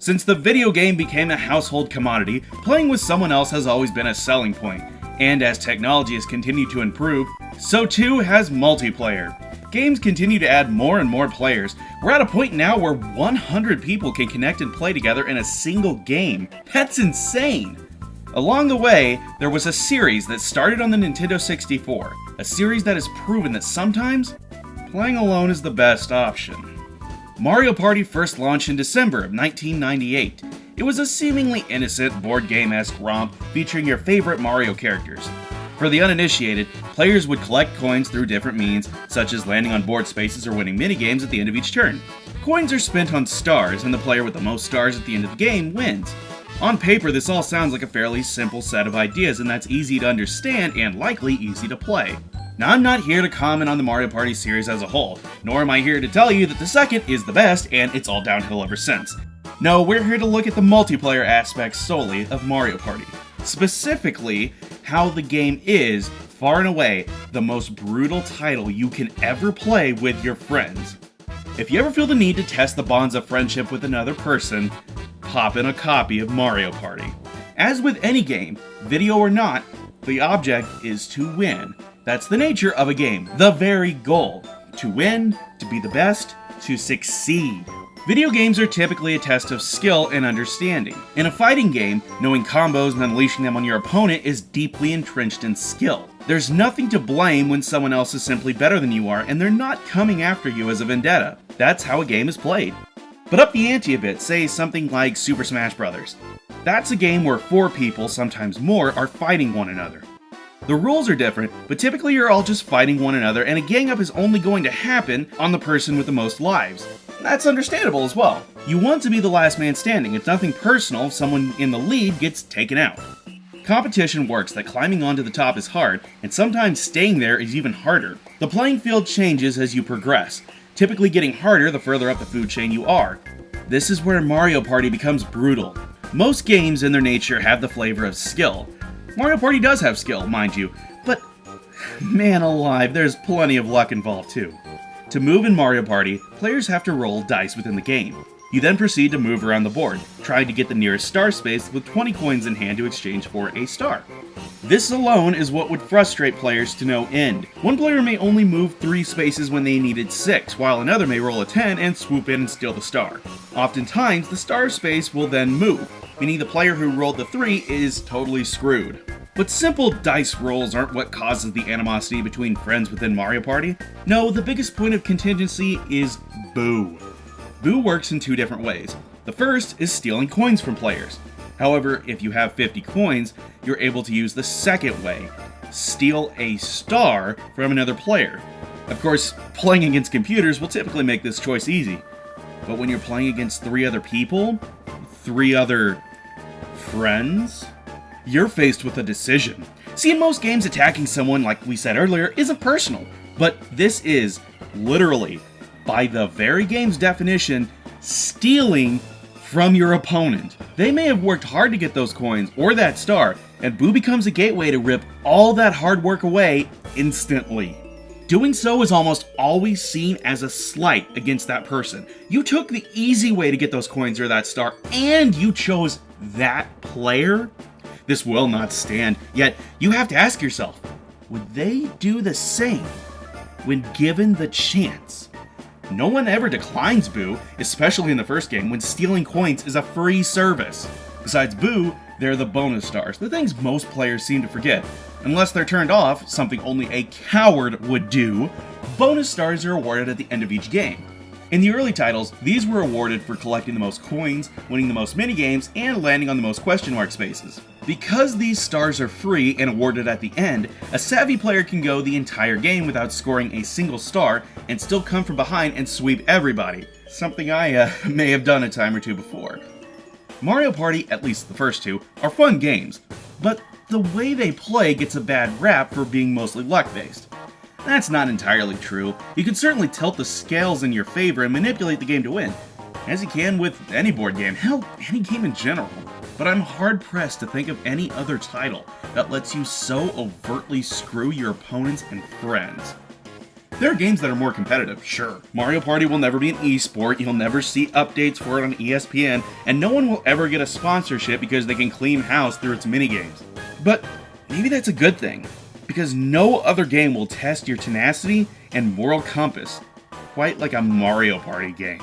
Since the video game became a household commodity, playing with someone else has always been a selling point. And as technology has continued to improve, so too has multiplayer. Games continue to add more and more players. We're at a point now where 100 people can connect and play together in a single game. That's insane! Along the way, there was a series that started on the Nintendo 64, a series that has proven that sometimes, playing alone is the best option. Mario Party first launched in December of 1998. It was a seemingly innocent board game-esque romp featuring your favorite Mario characters. For the uninitiated, players would collect coins through different means, such as landing on board spaces or winning minigames at the end of each turn. Coins are spent on stars, and the player with the most stars at the end of the game wins. On paper, this all sounds like a fairly simple set of ideas, and that's easy to understand and likely easy to play. Now, I'm not here to comment on the Mario Party series as a whole, nor am I here to tell you that the second is the best and it's all downhill ever since. No, we're here to look at the multiplayer aspects solely of Mario Party. Specifically, how the game is, far and away, the most brutal title you can ever play with your friends. If you ever feel the need to test the bonds of friendship with another person, pop in a copy of Mario Party. As with any game, video or not, the object is to win. That's the nature of a game, the very goal. To win, to be the best, to succeed. Video games are typically a test of skill and understanding. In a fighting game, knowing combos and unleashing them on your opponent is deeply entrenched in skill. There's nothing to blame when someone else is simply better than you are and they're not coming after you as a vendetta. That's how a game is played. But up the ante a bit, say something like Super Smash Bros. That's a game where 4 people, sometimes more, are fighting one another. The rules are different, but typically you're all just fighting one another and a gang up is only going to happen on the person with the most lives. That's understandable as well. You want to be the last man standing. It's nothing personal if someone in the lead gets taken out. Competition works that climbing onto the top is hard, and sometimes staying there is even harder. The playing field changes as you progress, typically getting harder the further up the food chain you are. This is where Mario Party becomes brutal. Most games in their nature have the flavor of skill. Mario Party does have skill, mind you, but man alive, there's plenty of luck involved too. To move in Mario Party, players have to roll dice within the game. You then proceed to move around the board, trying to get the nearest star space with 20 coins in hand to exchange for a star. This alone is what would frustrate players to no end. One player may only move 3 spaces when they needed 6, while another may roll a 10 and swoop in and steal the star. Oftentimes, the star space will then move, meaning the player who rolled the 3 is totally screwed. But simple dice rolls aren't what causes the animosity between friends within Mario Party. No, the biggest point of contingency is Boo. Boo works in 2 different ways. The first is stealing coins from players. However, if you have 50 coins, you're able to use the second way, steal a star from another player. Of course, playing against computers will typically make this choice easy. But when you're playing against 3 other people, 3 other friends, you're faced with a decision. See, in most games, attacking someone, like we said earlier, isn't personal. But this is, literally, by the very game's definition, stealing from your opponent. They may have worked hard to get those coins, or that star, and Boo becomes a gateway to rip all that hard work away instantly. Doing so is almost always seen as a slight against that person. You took the easy way to get those coins or that star, and you chose that player? This will not stand, yet you have to ask yourself, would they do the same when given the chance? No one ever declines Boo, especially in the first game when stealing coins is a free service. Besides Boo, there are the bonus stars, the things most players seem to forget. Unless they're turned off, something only a coward would do, bonus stars are awarded at the end of each game. In the early titles, these were awarded for collecting the most coins, winning the most minigames, and landing on the most question mark spaces. Because these stars are free and awarded at the end, a savvy player can go the entire game without scoring a single star and still come from behind and sweep everybody. Something I may have done a time or 2 before. Mario Party, at least the first 2, are fun games, but the way they play gets a bad rap for being mostly luck-based. That's not entirely true. You can certainly tilt the scales in your favor and manipulate the game to win, as you can with any board game, hell, any game in general. But I'm hard-pressed to think of any other title that lets you so overtly screw your opponents and friends. There are games that are more competitive, sure. Mario Party will never be an esport, you'll never see updates for it on ESPN, and no one will ever get a sponsorship because they can clean house through its minigames. But maybe that's a good thing, because no other game will test your tenacity and moral compass quite like a Mario Party game.